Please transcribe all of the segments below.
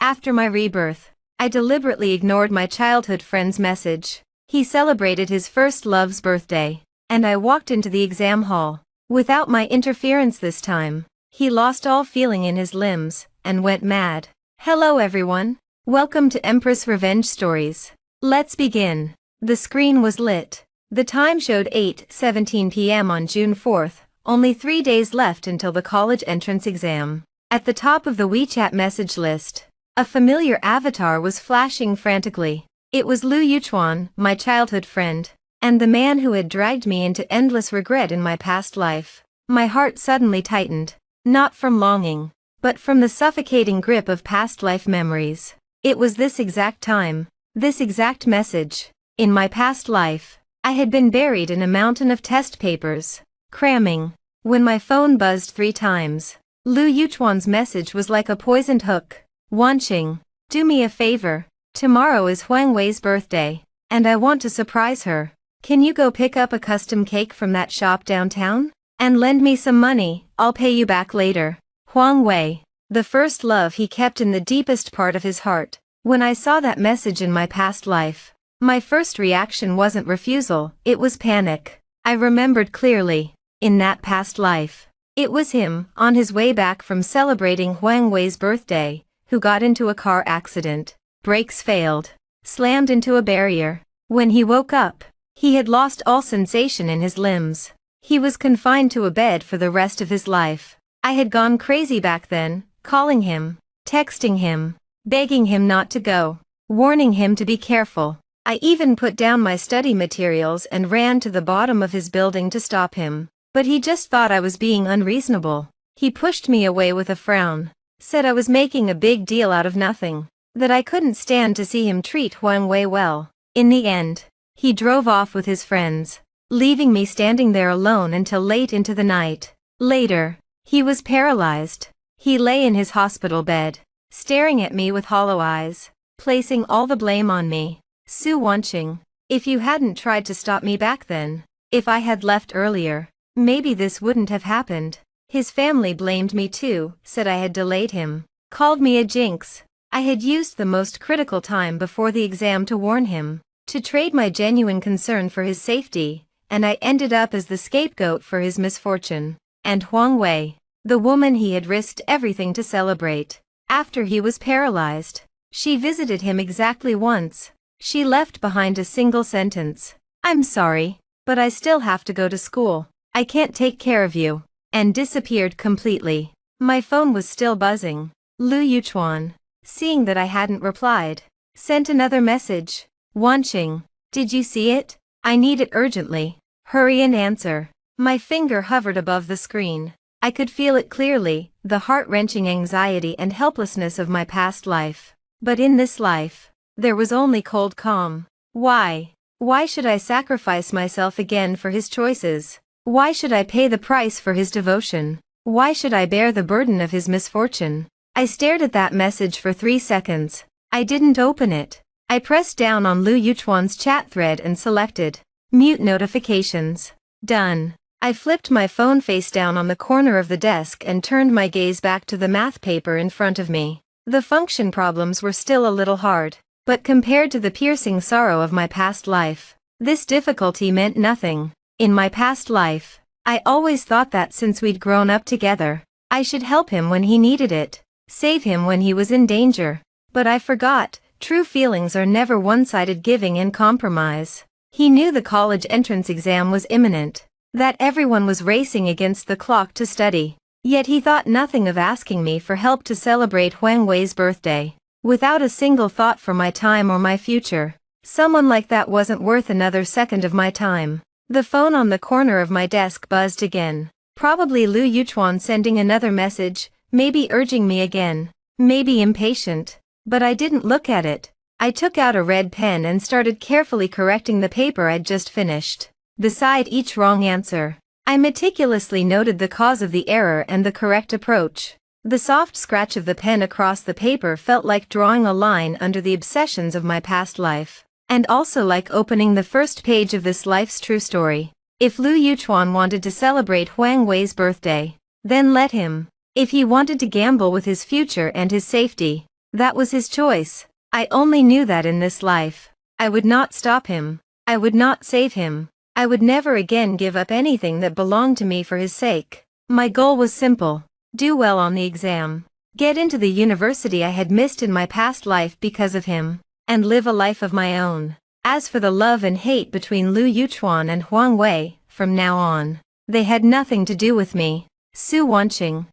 After my rebirth, I deliberately ignored my childhood friend's message. He celebrated his first love's birthday, and I walked into the exam hall. Without my interference this time, he lost all feeling in his limbs, and went mad. Hello everyone. Welcome to Empress Revenge Stories. Let's begin. The screen was lit. The time showed 8:17 p.m. on June 4th, only 3 days left until the college entrance exam. At the top of the WeChat message list, a familiar avatar was flashing frantically. It was Lu Yuchuan, my childhood friend, and the man who had dragged me into endless regret in my past life. My heart suddenly tightened, not from longing, but from the suffocating grip of past life memories. It was this exact time, this exact message. In my past life, I had been buried in a mountain of test papers, cramming. When my phone buzzed 3 times, Lu Yuchuan's message was like a poisoned hook. Wanqing, do me a favor. Tomorrow is Huang Wei's birthday, and I want to surprise her. Can you go pick up a custom cake from that shop downtown? And lend me some money, I'll pay you back later. Huang Wei, the first love he kept in the deepest part of his heart. When I saw that message in my past life, my first reaction wasn't refusal, it was panic. I remembered clearly, in that past life, it was him, on his way back from celebrating Huang Wei's birthday, who got into a car accident. Brakes failed, slammed into a barrier. When he woke up, he had lost all sensation in his limbs. He was confined to a bed for the rest of his life. I had gone crazy back then, calling him, texting him, begging him not to go, warning him to be careful. I even put down my study materials and ran to the bottom of his building to stop him. But he just thought I was being unreasonable. He pushed me away with a frown, said I was making a big deal out of nothing, that I couldn't stand to see him treat Huang Wei well. In the end, he drove off with his friends, leaving me standing there alone until late into the night. Later, he was paralyzed. He lay in his hospital bed, staring at me with hollow eyes, placing all the blame on me. Su Wanqing, if you hadn't tried to stop me back then, if I had left earlier, maybe this wouldn't have happened. His family blamed me too, said I had delayed him, called me a jinx. I had used the most critical time before the exam to warn him, to trade my genuine concern for his safety, and I ended up as the scapegoat for his misfortune. And Huang Wei, the woman he had risked everything to celebrate. After he was paralyzed, she visited him exactly once. She left behind a single sentence. I'm sorry, but I still have to go to school. I can't take care of you. And disappeared completely. My phone was still buzzing. Lu Yuchuan, seeing that I hadn't replied, sent another message. Wanqing, did you see it? I need it urgently. Hurry and answer. My finger hovered above the screen. I could feel it clearly, the heart-wrenching anxiety and helplessness of my past life. But in this life, there was only cold calm. Why? Why should I sacrifice myself again for his choices? Why should I pay the price for his devotion? Why should I bear the burden of his misfortune? I stared at that message for 3 seconds. I didn't open it. I pressed down on Lu Yuchuan's chat thread and selected mute notifications. Done. I flipped my phone face down on the corner of the desk and turned my gaze back to the math paper in front of me. The function problems were still a little hard, but compared to the piercing sorrow of my past life, this difficulty meant nothing. In my past life, I always thought that since we'd grown up together, I should help him when he needed it, save him when he was in danger. But I forgot, true feelings are never one-sided giving and compromise. He knew the college entrance exam was imminent, that everyone was racing against the clock to study. Yet he thought nothing of asking me for help to celebrate Huang Wei's birthday, without a single thought for my time or my future. Someone like that wasn't worth another second of my time. The phone on the corner of my desk buzzed again. Probably Lu Yuchuan sending another message, maybe urging me again, maybe impatient. But I didn't look at it. I took out a red pen and started carefully correcting the paper I'd just finished. Beside each wrong answer, I meticulously noted the cause of the error and the correct approach. The soft scratch of the pen across the paper felt like drawing a line under the obsessions of my past life. And also like opening the first page of this life's true story. If Lu Yuchuan wanted to celebrate Huang Wei's birthday, then let him. If he wanted to gamble with his future and his safety, That was his choice. I only knew that in this life. I would not stop him. I would not save him. I would never again give up anything that belonged to me for his sake. My goal was simple. Do well on the exam. Get into the university I had missed in my past life because of him. And live a life of my own. As for the love and hate between Lu Yuchuan and Huang Wei, from now on, they had nothing to do with me. Su Wanqing.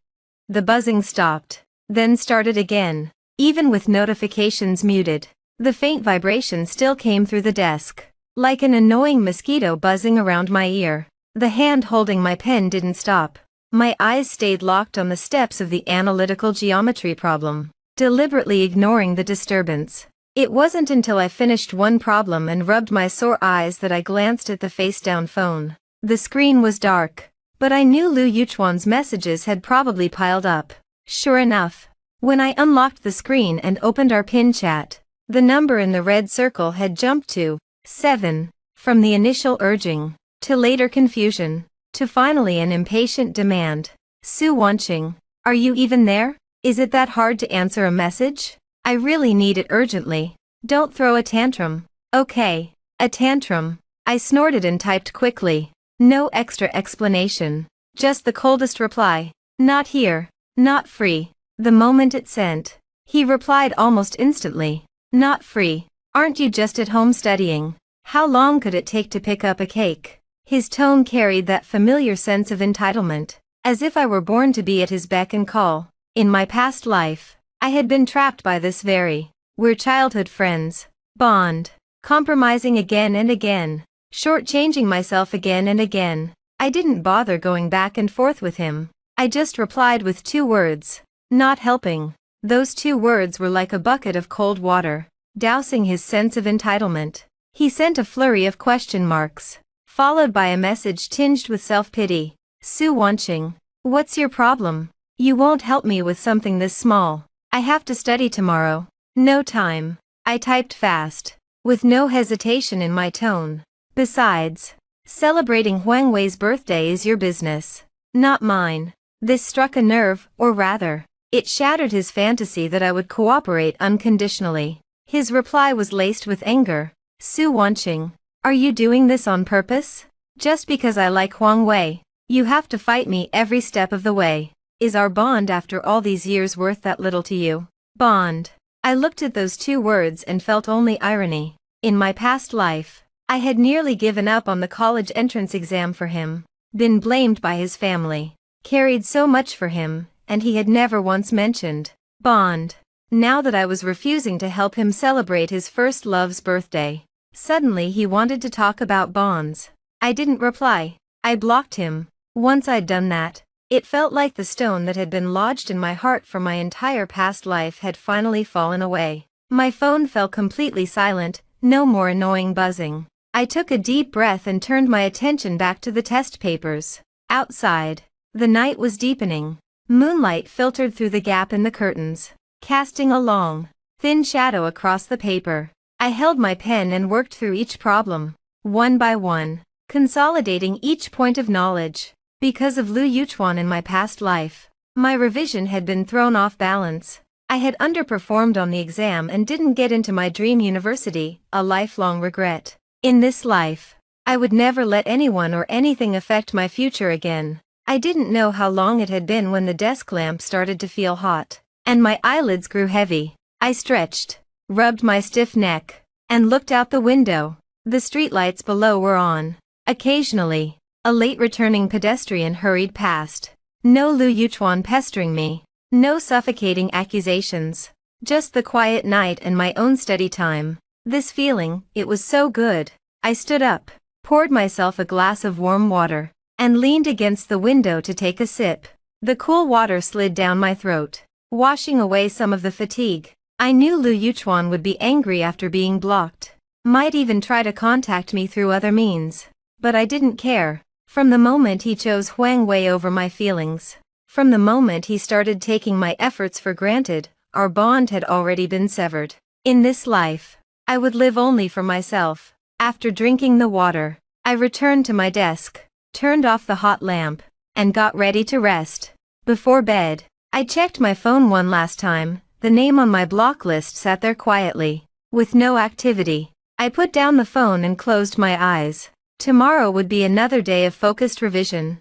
The buzzing stopped. Then started again. Even with notifications muted, the faint vibration still came through the desk. Like an annoying mosquito buzzing around my ear. The hand holding my pen didn't stop. My eyes stayed locked on the steps of the analytical geometry problem, deliberately ignoring the disturbance. It wasn't until I finished one problem and rubbed my sore eyes that I glanced at the face-down phone. The screen was dark, but I knew Lu Yuchuan's messages had probably piled up. Sure enough, when I unlocked the screen and opened our pin chat, the number in the red circle had jumped to 7, from the initial urging, to later confusion, to finally an impatient demand. Su Wanqing, are you even there? Is it that hard to answer a message? I really need it urgently. Don't throw a tantrum. Okay, a tantrum. I snorted and typed quickly. No extra explanation. Just the coldest reply. Not here. Not free. The moment it sent. He replied almost instantly. Not free. Aren't you just at home studying? How long could it take to pick up a cake? His tone carried that familiar sense of entitlement, as if I were born to be at his beck and call. In my past life, I had been trapped by this very, we're childhood friends, bond, compromising again and again, shortchanging myself again and again. I didn't bother going back and forth with him. I just replied with 2 words. Not helping. Those 2 words were like a bucket of cold water, dousing his sense of entitlement. He sent a flurry of question marks, followed by a message tinged with self-pity. Su Wanqing, what's your problem? You won't help me with something this small. I have to study tomorrow. No time. I typed fast, with no hesitation in my tone. Besides, celebrating Huang Wei's birthday is your business, not mine. This struck a nerve, or rather, it shattered his fantasy that I would cooperate unconditionally. His reply was laced with anger. Su Wanqing, are you doing this on purpose? Just because I like Huang Wei, you have to fight me every step of the way. Is our bond after all these years worth that little to you? Bond. I looked at those 2 words and felt only irony. In my past life, I had nearly given up on the college entrance exam for him, been blamed by his family, carried so much for him, and he had never once mentioned bond. Now that I was refusing to help him celebrate his first love's birthday, suddenly he wanted to talk about bonds. I didn't reply. I blocked him. Once I'd done that, it felt like the stone that had been lodged in my heart for my entire past life had finally fallen away. My phone fell completely silent, no more annoying buzzing. I took a deep breath and turned my attention back to the test papers. Outside, the night was deepening. Moonlight filtered through the gap in the curtains, casting a long, thin shadow across the paper. I held my pen and worked through each problem, one by one, consolidating each point of knowledge. Because of Lu Yuchuan in my past life, my revision had been thrown off balance. I had underperformed on the exam and didn't get into my dream university, a lifelong regret. In this life, I would never let anyone or anything affect my future again. I didn't know how long it had been when the desk lamp started to feel hot, and my eyelids grew heavy. I stretched, rubbed my stiff neck, and looked out the window. The streetlights below were on. Occasionally, a late returning pedestrian hurried past. No Lu Yuchuan pestering me. No suffocating accusations. Just the quiet night and my own study time. This feeling, it was so good. I stood up, poured myself a glass of warm water, and leaned against the window to take a sip. The cool water slid down my throat, washing away some of the fatigue. I knew Lu Yuchuan would be angry after being blocked. Might even try to contact me through other means. But I didn't care. From the moment he chose Huang Wei over my feelings, from the moment he started taking my efforts for granted, our bond had already been severed. In this life, I would live only for myself. After drinking the water, I returned to my desk, turned off the hot lamp, and got ready to rest. Before bed, I checked my phone one last time, The name on my block list sat there quietly, with no activity. I put down the phone and closed my eyes. Tomorrow would be another day of focused revision.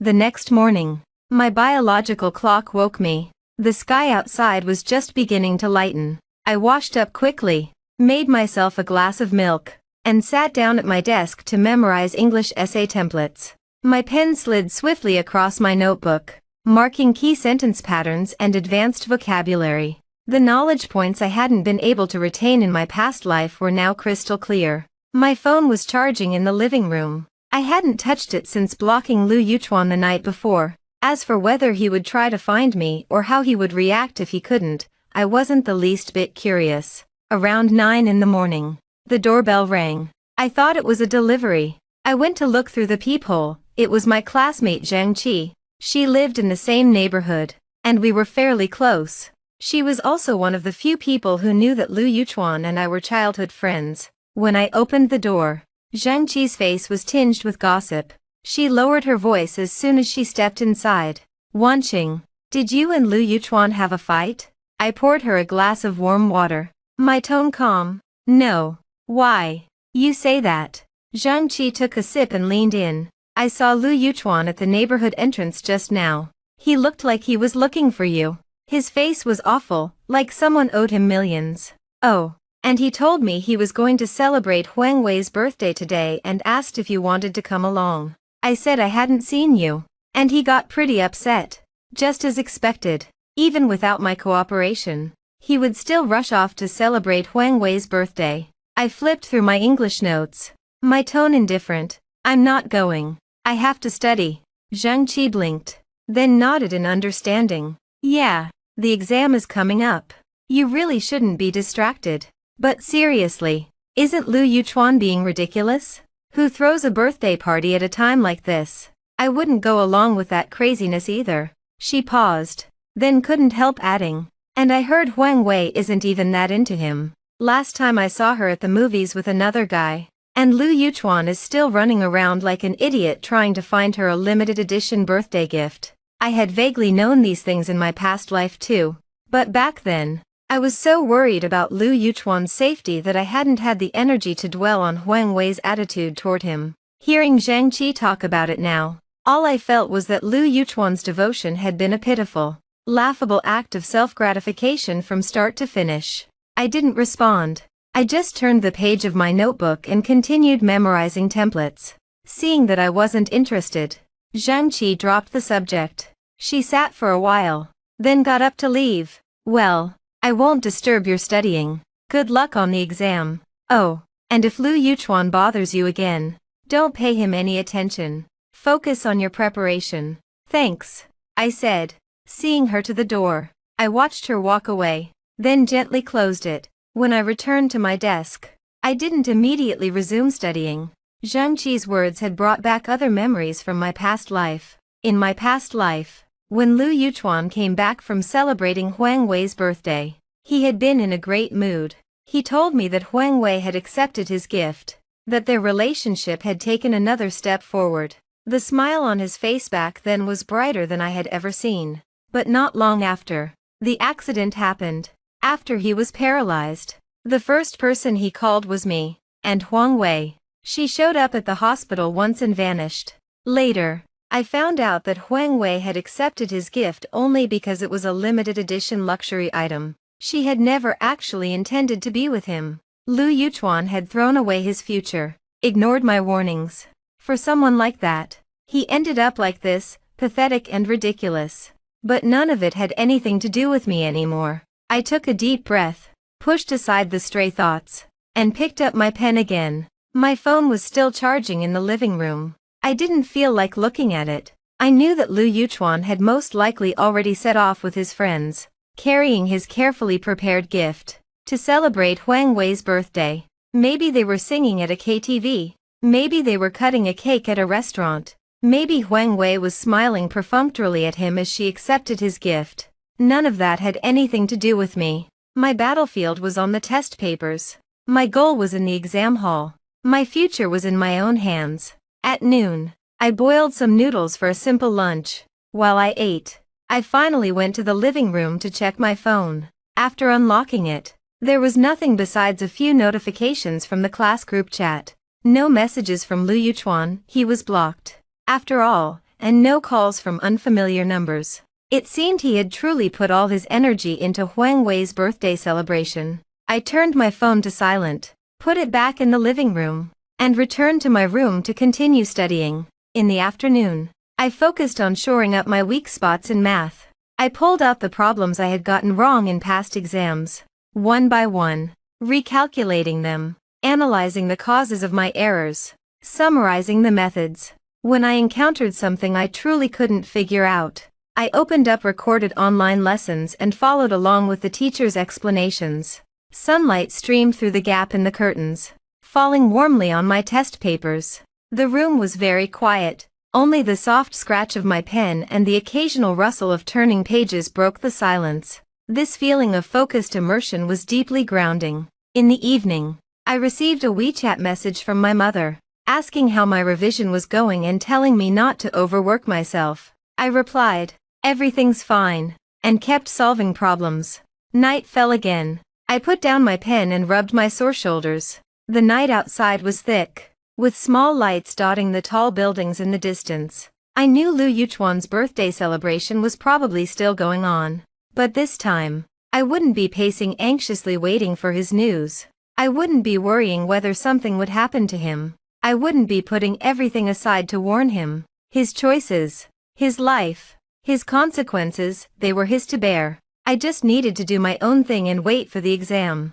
The next morning, my biological clock woke me. The sky outside was just beginning to lighten. I washed up quickly, made myself a glass of milk, and sat down at my desk to memorize English essay templates. My pen slid swiftly across my notebook, marking key sentence patterns and advanced vocabulary. The knowledge points I hadn't been able to retain in my past life were now crystal clear. My phone was charging in the living room. I hadn't touched it since blocking Lu Yuchuan the night before. As for whether he would try to find me or how he would react if he couldn't, I wasn't the least bit curious. Around 9 in the morning, the doorbell rang. I thought it was a delivery. I went to look through the peephole. It was my classmate Zhang Qi. She lived in the same neighborhood, and we were fairly close. She was also one of the few people who knew that Lu Yuchuan and I were childhood friends. When I opened the door, Zhang Qi's face was tinged with gossip. She lowered her voice as soon as she stepped inside. Wanqing, did you and Lu Yuchuan have a fight? I poured her a glass of warm water. My tone calm. No. Why? You say that. Zhang Qi took a sip and leaned in. I saw Lu Yuchuan at the neighborhood entrance just now. He looked like he was looking for you. His face was awful, like someone owed him millions. Oh, and he told me he was going to celebrate Huang Wei's birthday today and asked if you wanted to come along. I said I hadn't seen you, and he got pretty upset. Just as expected, even without my cooperation, he would still rush off to celebrate Huang Wei's birthday. I flipped through my English notes, my tone indifferent. I'm not going. I have to study. Zhang Qi blinked, then nodded in understanding. Yeah, the exam is coming up. You really shouldn't be distracted. But seriously, isn't Lu Yuchuan being ridiculous? Who throws a birthday party at a time like this? I wouldn't go along with that craziness either. She paused, then couldn't help adding. And I heard Huang Wei isn't even that into him. Last time I saw her at the movies with another guy. And Lu Yuchuan is still running around like an idiot trying to find her a limited edition birthday gift. I had vaguely known these things in my past life too. But back then, I was so worried about Lu Yuchuan's safety that I hadn't had the energy to dwell on Huang Wei's attitude toward him. Hearing Zhang Qi talk about it now, all I felt was that Lu Yuchuan's devotion had been a pitiful, laughable act of self-gratification from start to finish. I didn't respond. I just turned the page of my notebook and continued memorizing templates. Seeing that I wasn't interested, Zhang Qi dropped the subject. She sat for a while, then got up to leave. Well, I won't disturb your studying. Good luck on the exam. Oh, and if Lu Yuchuan bothers you again, don't pay him any attention. Focus on your preparation. Thanks, I said, seeing her to the door. I watched her walk away, then gently closed it. When I returned to my desk, I didn't immediately resume studying. Zhang Qi's words had brought back other memories from my past life. In my past life, when Lu Yuchuan came back from celebrating Huang Wei's birthday, he had been in a great mood. He told me that Huang Wei had accepted his gift, that their relationship had taken another step forward. The smile on his face back then was brighter than I had ever seen. But not long after, the accident happened. After he was paralyzed, the first person he called was me, and Huang Wei. She showed up at the hospital once and vanished. Later, I found out that Huang Wei had accepted his gift only because it was a limited edition luxury item. She had never actually intended to be with him. Lu Yuchuan had thrown away his future, ignored my warnings. For someone like that, he ended up like this, pathetic and ridiculous. But none of it had anything to do with me anymore. I took a deep breath, pushed aside the stray thoughts, and picked up my pen again. My phone was still charging in the living room. I didn't feel like looking at it. I knew that Lu Yuchuan had most likely already set off with his friends, carrying his carefully prepared gift, to celebrate Huang Wei's birthday. Maybe they were singing at a KTV. Maybe they were cutting a cake at a restaurant. Maybe Huang Wei was smiling perfunctorily at him as she accepted his gift. None of that had anything to do with me. My battlefield was on the test papers. My goal was in the exam hall. My future was in my own hands. At noon, I boiled some noodles for a simple lunch. While I ate, I finally went to the living room to check my phone. After unlocking it, there was nothing besides a few notifications from the class group chat. No messages from Lu Yuchuan, he was blocked. After all, and no calls from unfamiliar numbers. It seemed he had truly put all his energy into Huang Wei's birthday celebration. I turned my phone to silent, put it back in the living room, and returned to my room to continue studying. In the afternoon, I focused on shoring up my weak spots in math. I pulled out the problems I had gotten wrong in past exams, one by one, recalculating them, analyzing the causes of my errors, summarizing the methods. When I encountered something I truly couldn't figure out, I opened up recorded online lessons and followed along with the teacher's explanations. Sunlight streamed through the gap in the curtains, falling warmly on my test papers. The room was very quiet. Only the soft scratch of my pen and the occasional rustle of turning pages broke the silence. This feeling of focused immersion was deeply grounding. In the evening, I received a WeChat message from my mother, asking how my revision was going and telling me not to overwork myself. I replied, "Everything's fine," and kept solving problems. Night fell again. I put down my pen and rubbed my sore shoulders. The night outside was thick, with small lights dotting the tall buildings in the distance. I knew Lu Yuchuan's birthday celebration was probably still going on. But this time, I wouldn't be pacing anxiously waiting for his news. I wouldn't be worrying whether something would happen to him. I wouldn't be putting everything aside to warn him. His choices, his life, his consequences, they were his to bear. I just needed to do my own thing and wait for the exam.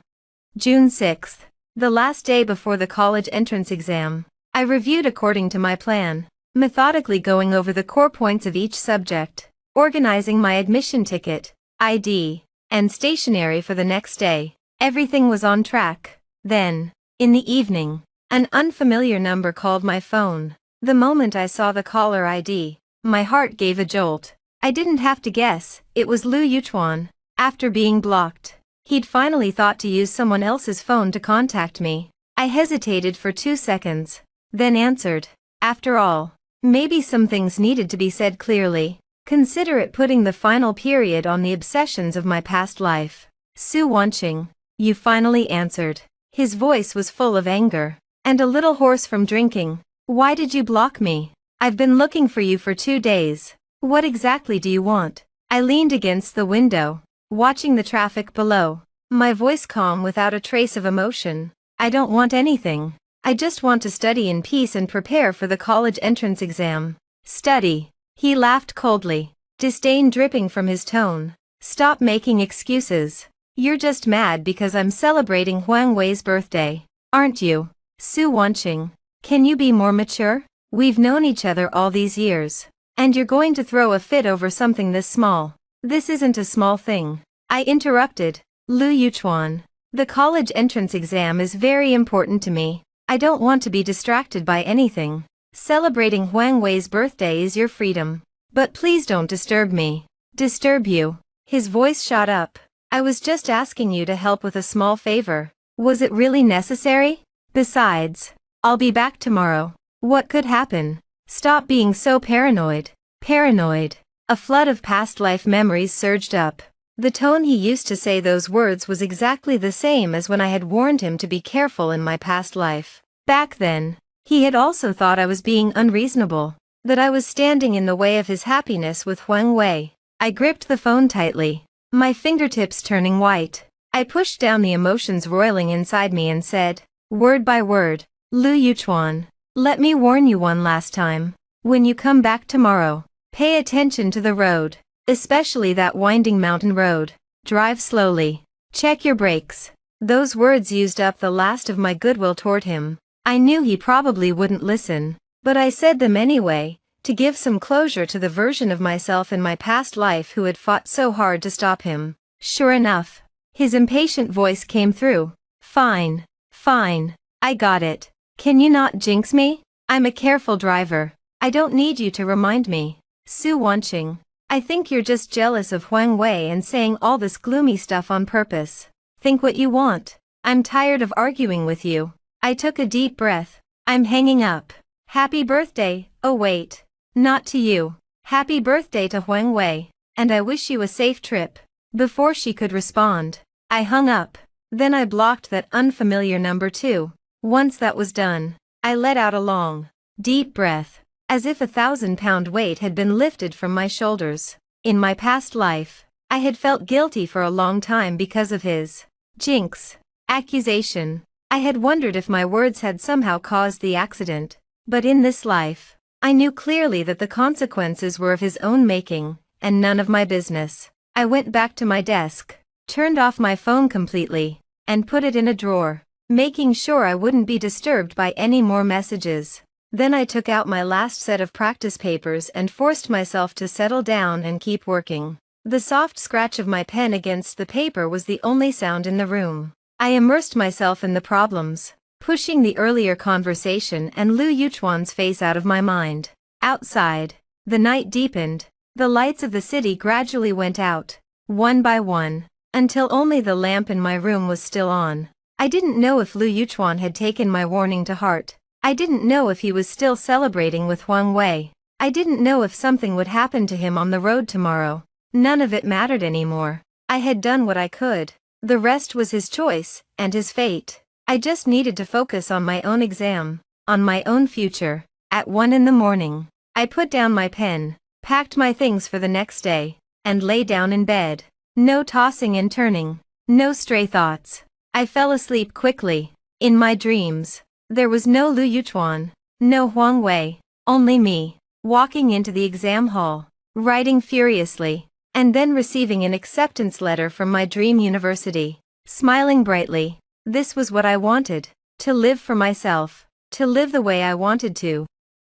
June 6th. The last day before the college entrance exam. I reviewed according to my plan, methodically going over the core points of each subject, organizing my admission ticket, ID, and stationery for the next day. Everything was on track. Then, in the evening, an unfamiliar number called my phone. The moment I saw the caller ID, my heart gave a jolt. I didn't have to guess, it was Lu Yuchuan. After being blocked, he'd finally thought to use someone else's phone to contact me. I hesitated for 2 seconds, then answered. After all, maybe some things needed to be said clearly. Consider it putting the final period on the obsessions of my past life. Su Wanqing, you finally answered. His voice was full of anger, and a little hoarse from drinking. Why did you block me? I've been looking for you for 2 days. What exactly do you want? I leaned against the window, watching the traffic below, my voice calm without a trace of emotion. I don't want anything. I just want to study in peace and prepare for the college entrance exam. Study. He laughed coldly, disdain dripping from his tone. Stop making excuses. You're just mad because I'm celebrating Huang Wei's birthday, aren't you? Su Wanqing, can you be more mature? We've known each other all these years, and you're going to throw a fit over something this small. This isn't a small thing. I interrupted. Lu Yuchuan, the college entrance exam is very important to me. I don't want to be distracted by anything. Celebrating Huang Wei's birthday is your freedom. But please don't disturb me. Disturb you? His voice shot up. I was just asking you to help with a small favor. Was it really necessary? Besides, I'll be back tomorrow. What could happen? Stop being so paranoid. Paranoid. A flood of past life memories surged up. The tone he used to say those words was exactly the same as when I had warned him to be careful in my past life. Back then, he had also thought I was being unreasonable, that I was standing in the way of his happiness with Huang Wei. I gripped the phone tightly, my fingertips turning white. I pushed down the emotions roiling inside me and said, word by word, Lu Yuchuan, let me warn you one last time. When you come back tomorrow, pay attention to the road, especially that winding mountain road. Drive slowly. Check your brakes. Those words used up the last of my goodwill toward him. I knew he probably wouldn't listen, but I said them anyway, to give some closure to the version of myself in my past life who had fought so hard to stop him. Sure enough, his impatient voice came through. Fine, fine, I got it. Can you not jinx me? I'm a careful driver. I don't need you to remind me. Su Wanqing, I think you're just jealous of Huang Wei and saying all this gloomy stuff on purpose. Think what you want. I'm tired of arguing with you. I took a deep breath. I'm hanging up. Happy birthday. Oh wait. Not to you. Happy birthday to Huang Wei. And I wish you a safe trip. Before she could respond, I hung up. Then I blocked that unfamiliar number too. Once that was done, I let out a long, deep breath, as if a 1,000-pound weight had been lifted from my shoulders. In my past life, I had felt guilty for a long time because of his jinx accusation. I had wondered if my words had somehow caused the accident. But in this life, I knew clearly that the consequences were of his own making, and none of my business. I went back to my desk, turned off my phone completely, and put it in a drawer, making sure I wouldn't be disturbed by any more messages. Then I took out my last set of practice papers and forced myself to settle down and keep working. The soft scratch of my pen against the paper was the only sound in the room. I immersed myself in the problems, pushing the earlier conversation and Lu Yuchuan's face out of my mind. Outside, the night deepened. The lights of the city gradually went out, one by one, until only the lamp in my room was still on. I didn't know if Lu Yuchuan had taken my warning to heart. I didn't know if he was still celebrating with Huang Wei. I didn't know if something would happen to him on the road tomorrow. None of it mattered anymore. I had done what I could. The rest was his choice, and his fate. I just needed to focus on my own exam, on my own future. At 1 in the morning, I put down my pen, packed my things for the next day, and lay down in bed. No tossing and turning, no stray thoughts. I fell asleep quickly. In my dreams, there was no Lu Yuchuan, no Huang Wei, only me, walking into the exam hall, writing furiously, and then receiving an acceptance letter from my dream university, smiling brightly. This was what I wanted, to live for myself, to live the way I wanted to.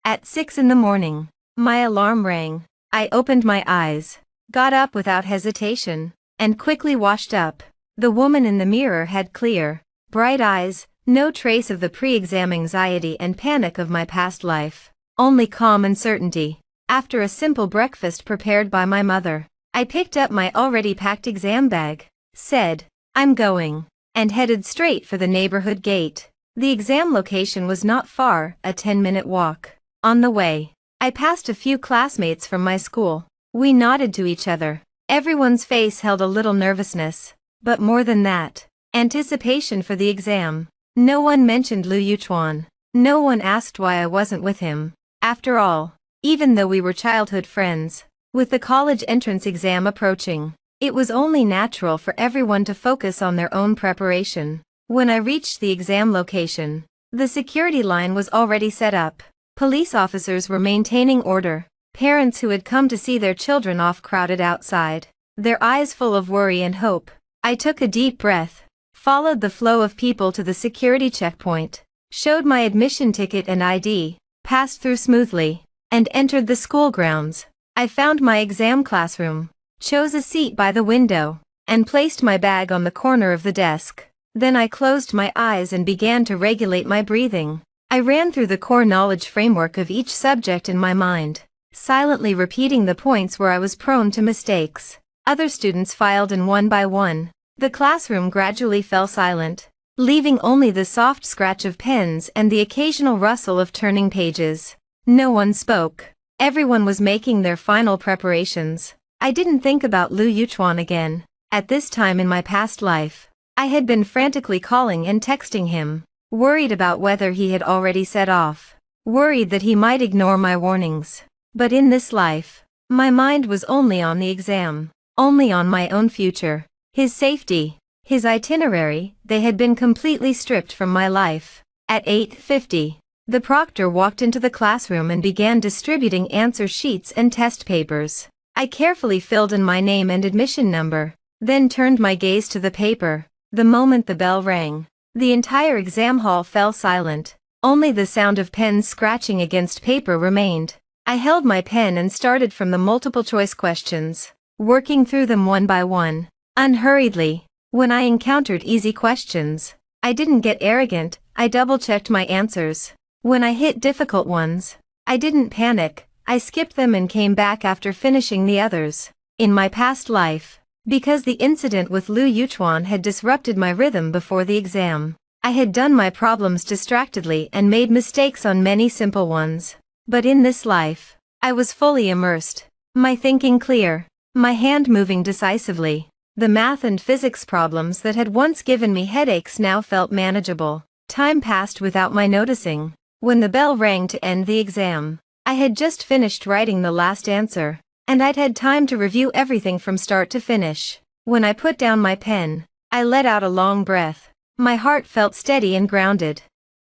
At 6 in the morning, my alarm rang. I opened my eyes, got up without hesitation, and quickly washed up. The woman in the mirror had clear, bright eyes, no trace of the pre-exam anxiety and panic of my past life, only calm and certainty. After a simple breakfast prepared by my mother, I picked up my already packed exam bag, said, "I'm going," and headed straight for the neighborhood gate. The exam location was not far, a 10-minute walk. On the way, I passed a few classmates from my school. We nodded to each other. Everyone's face held a little nervousness, but more than that, anticipation for the exam. No one mentioned Lu Yuchuan. No one asked why I wasn't with him. After all, even though we were childhood friends, with the college entrance exam approaching, it was only natural for everyone to focus on their own preparation. When I reached the exam location, the security line was already set up. Police officers were maintaining order. Parents who had come to see their children off crowded outside, their eyes full of worry and hope. I took a deep breath, followed the flow of people to the security checkpoint, showed my admission ticket and ID, passed through smoothly, and entered the school grounds. I found my exam classroom, chose a seat by the window, and placed my bag on the corner of the desk. Then I closed my eyes and began to regulate my breathing. I ran through the core knowledge framework of each subject in my mind, silently repeating the points where I was prone to mistakes. Other students filed in one by one. The classroom gradually fell silent, leaving only the soft scratch of pens and the occasional rustle of turning pages. No one spoke. Everyone was making their final preparations. I didn't think about Lu Yuchuan again. At this time in my past life, I had been frantically calling and texting him, worried about whether he had already set off, worried that he might ignore my warnings. But in this life, my mind was only on the exam, only on my own future, his safety, his itinerary. They had been completely stripped from my life. At 8:50, the proctor walked into the classroom and began distributing answer sheets and test papers. I carefully filled in my name and admission number, then turned my gaze to the paper. The moment the bell rang, the entire exam hall fell silent. Only the sound of pens scratching against paper remained. I held my pen and started from the multiple choice questions, working through them one by one, unhurriedly. When I encountered easy questions, I didn't get arrogant. I double-checked my answers. When I hit difficult ones, I didn't panic. I skipped them and came back after finishing the others. In my past life, because the incident with Lu Yuchuan had disrupted my rhythm before the exam, I had done my problems distractedly and made mistakes on many simple ones. But in this life, I was fully immersed, my thinking clear, my hand moving decisively. The math and physics problems that had once given me headaches now felt manageable. Time passed without my noticing. When the bell rang to end the exam, I had just finished writing the last answer, and I'd had time to review everything from start to finish. When I put down my pen, I let out a long breath. My heart felt steady and grounded.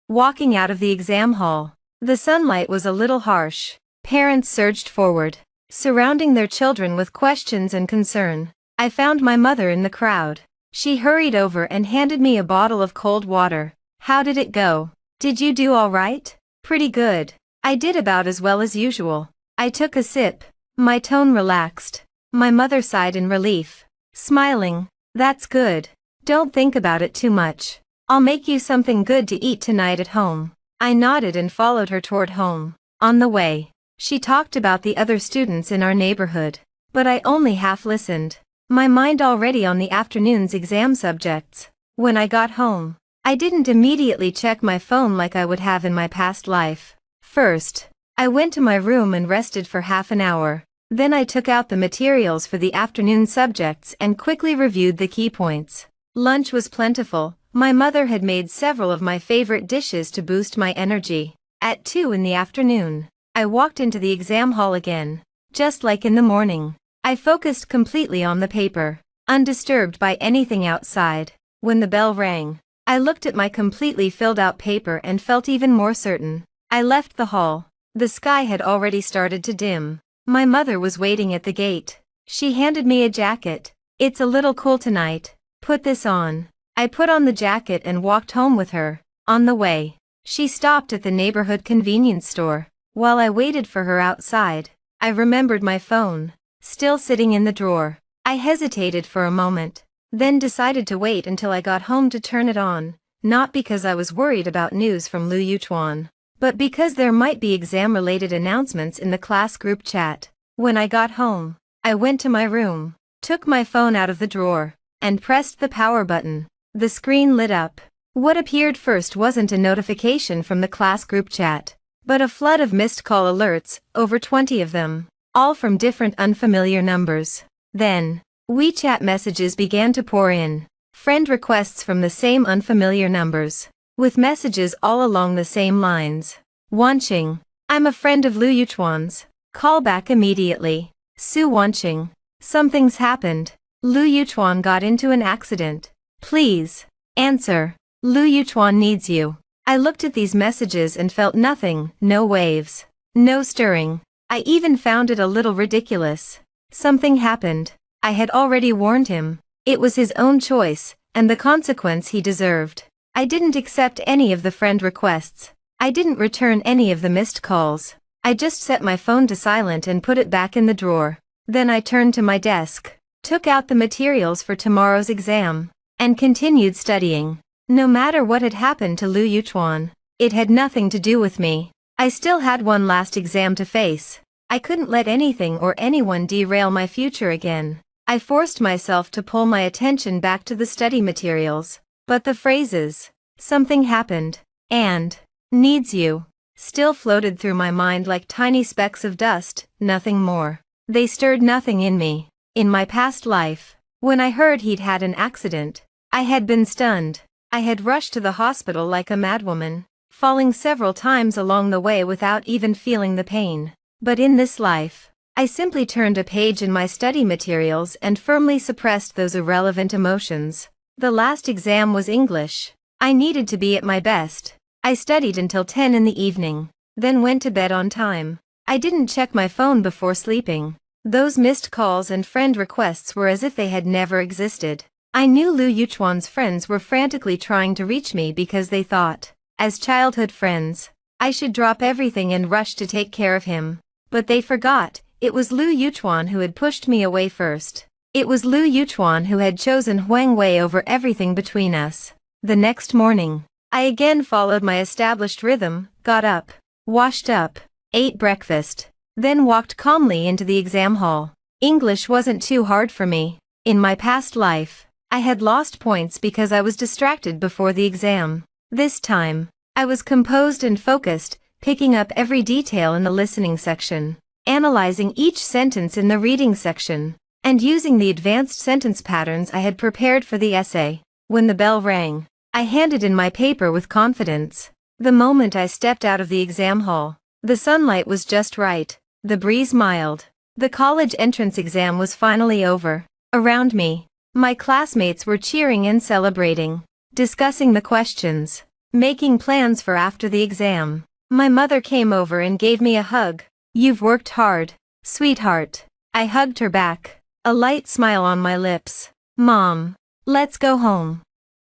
Walking out of the exam hall, the sunlight was a little harsh. Parents surged forward, surrounding their children with questions and concern. I found my mother in the crowd. She hurried over and handed me a bottle of cold water. "How did it go? Did you do all right?" "Pretty good. I did about as well as usual." I took a sip. My tone relaxed. My mother sighed in relief, smiling. "That's good. Don't think about it too much. I'll make you something good to eat tonight at home." I nodded and followed her toward home. On the way, she talked about the other students in our neighborhood, but I only half listened, my mind already on the afternoon's exam subjects. When I got home, I didn't immediately check my phone like I would have in my past life. First, I went to my room and rested for half an hour. Then I took out the materials for the afternoon subjects and quickly reviewed the key points. Lunch was plentiful. My mother had made several of my favorite dishes to boost my energy. At 2 in the afternoon, I walked into the exam hall again. Just like in the morning, I focused completely on the paper, undisturbed by anything outside. When the bell rang, I looked at my completely filled out paper and felt even more certain. I left the hall. The sky had already started to dim. My mother was waiting at the gate. She handed me a jacket. "It's a little cool tonight. Put this on." I put on the jacket and walked home with her. On the way, she stopped at the neighborhood convenience store. While I waited for her outside, I remembered my phone, still sitting in the drawer. I hesitated for a moment, then decided to wait until I got home to turn it on, not because I was worried about news from Lu Yuchuan, but because there might be exam-related announcements in the class group chat. When I got home, I went to my room, took my phone out of the drawer, and pressed the power button. The screen lit up. What appeared first wasn't a notification from the class group chat, but a flood of missed call alerts, over 20 of them, all from different unfamiliar numbers. Then, WeChat messages began to pour in, friend requests from the same unfamiliar numbers, with messages all along the same lines. Wanqing, "I'm a friend of Lu Yuchuan's. Call back immediately." Su Wanqing, "Something's happened. Lu Yuchuan got into an accident. Please, answer. Lu Yuchuan needs you." I looked at these messages and felt nothing, no waves, no stirring. I even found it a little ridiculous. Something happened. I had already warned him. It was his own choice, and the consequence he deserved. I didn't accept any of the friend requests. I didn't return any of the missed calls. I just set my phone to silent and put it back in the drawer. Then I turned to my desk, took out the materials for tomorrow's exam, and continued studying. No matter what had happened to Lu Yuchuan, it had nothing to do with me. I still had one last exam to face. I couldn't let anything or anyone derail my future again. I forced myself to pull my attention back to the study materials. But the phrases, "something happened," and "needs you," still floated through my mind like tiny specks of dust, nothing more. They stirred nothing in me. In my past life, when I heard he'd had an accident, I had been stunned. I had rushed to the hospital like a madwoman, falling several times along the way without even feeling the pain. But in this life, I simply turned a page in my study materials and firmly suppressed those irrelevant emotions. The last exam was English. I needed to be at my best. I studied until 10 in the evening, then went to bed on time. I didn't check my phone before sleeping. Those missed calls and friend requests were as if they had never existed. I knew Lu Yuchuan's friends were frantically trying to reach me because they thought, as childhood friends, I should drop everything and rush to take care of him. But they forgot, it was Lu Yuchuan who had pushed me away first. It was Lu Yuchuan who had chosen Huang Wei over everything between us. The next morning, I again followed my established rhythm, got up, washed up, ate breakfast, then walked calmly into the exam hall. English wasn't too hard for me. In my past life, I had lost points because I was distracted before the exam. This time, I was composed and focused, picking up every detail in the listening section, analyzing each sentence in the reading section, and using the advanced sentence patterns I had prepared for the essay. When the bell rang, I handed in my paper with confidence. The moment I stepped out of the exam hall, the sunlight was just right, the breeze mild. The college entrance exam was finally over. Around me, my classmates were cheering and celebrating, discussing the questions, making plans for after the exam. My mother came over and gave me a hug. "You've worked hard, sweetheart." I hugged her back, a light smile on my lips. "Mom, let's go home."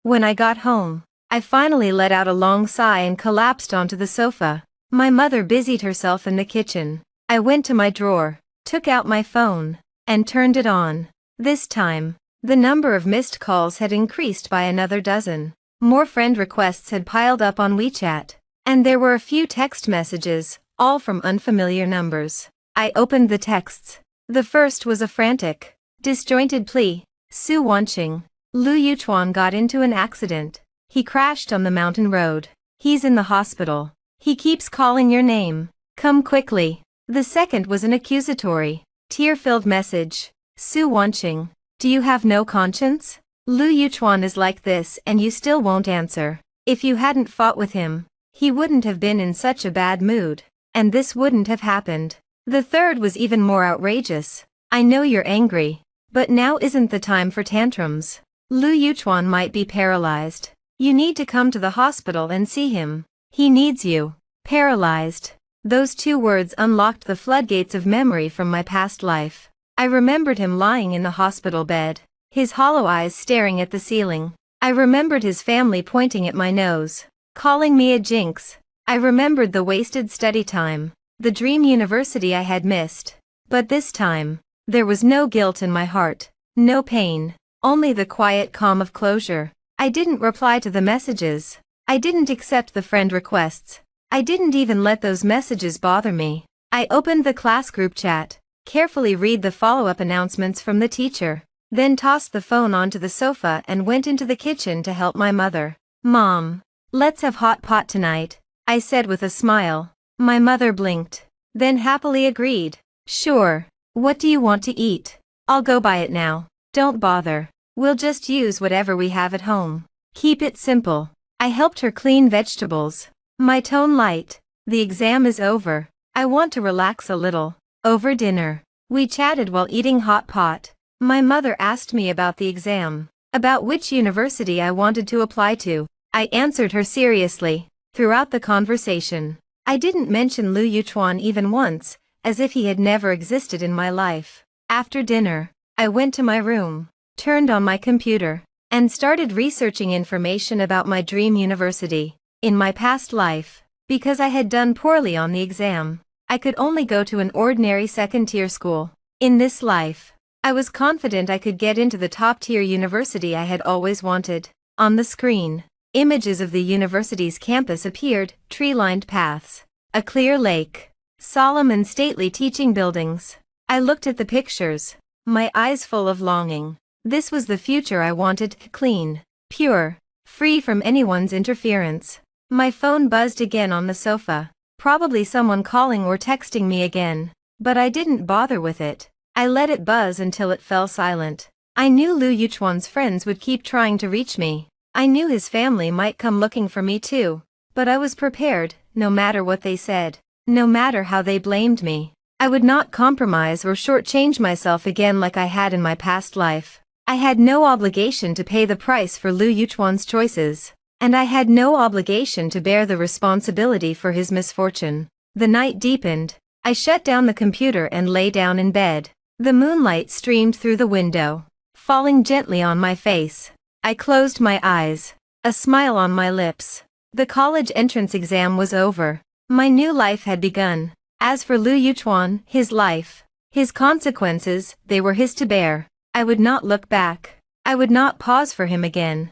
When I got home, I finally let out a long sigh and collapsed onto the sofa. My mother busied herself in the kitchen. I went to my drawer, took out my phone, and turned it on. This time, the number of missed calls had increased by another dozen. More friend requests had piled up on WeChat, and there were a few text messages, all from unfamiliar numbers. I opened the texts. The first was a frantic, disjointed plea. "Su Wanqing, Lu Yuchuan got into an accident. He crashed on the mountain road. He's in the hospital. He keeps calling your name. Come quickly." The second was an accusatory, tear-filled message. "Su Wanqing, do you have no conscience? Lu Yuchuan is like this and you still won't answer. If you hadn't fought with him, he wouldn't have been in such a bad mood, and this wouldn't have happened." The third was even more outrageous. "I know you're angry, but now isn't the time for tantrums. Lu Yuchuan might be paralyzed. You need to come to the hospital and see him. He needs you." Paralyzed. Those two words unlocked the floodgates of memory from my past life. I remembered him lying in the hospital bed, his hollow eyes staring at the ceiling. I remembered his family pointing at my nose, calling me a jinx. I remembered the wasted study time, the dream university I had missed. But this time, there was no guilt in my heart, no pain, only the quiet calm of closure. I didn't reply to the messages. I didn't accept the friend requests. I didn't even let those messages bother me. I opened the class group chat, carefully read the follow-up announcements from the teacher, then tossed the phone onto the sofa and went into the kitchen to help my mother. "Mom, let's have hot pot tonight," I said with a smile. My mother blinked, then happily agreed. "Sure. What do you want to eat? I'll go buy it now. Don't bother. We'll just use whatever we have at home. Keep it simple." I helped her clean vegetables, my tone light. "The exam is over. I want to relax a little." Over dinner, we chatted while eating hot pot. My mother asked me about the exam, about which university I wanted to apply to. I answered her seriously. Throughout the conversation, I didn't mention Lu Yuchuan even once, as if he had never existed in my life. After dinner, I went to my room, turned on my computer, and started researching information about my dream university. In my past life, because I had done poorly on the exam, I could only go to an ordinary second-tier school. In this life, I was confident I could get into the top-tier university I had always wanted. On the screen, images of the university's campus appeared, tree-lined paths, a clear lake, solemn and stately teaching buildings. I looked at the pictures, my eyes full of longing. This was the future I wanted, clean, pure, free from anyone's interference. My phone buzzed again on the sofa, probably someone calling or texting me again, but I didn't bother with it. I let it buzz until it fell silent. I knew Lu Yuchuan's friends would keep trying to reach me. I knew his family might come looking for me too, but I was prepared, no matter what they said, no matter how they blamed me. I would not compromise or shortchange myself again like I had in my past life. I had no obligation to pay the price for Lu Yuchuan's choices, and I had no obligation to bear the responsibility for his misfortune. The night deepened. I shut down the computer and lay down in bed. The moonlight streamed through the window, falling gently on my face. I closed my eyes, a smile on my lips. The college entrance exam was over. My new life had begun. As for Lu Yuchuan, his life, his consequences, they were his to bear. I would not look back. I would not pause for him again.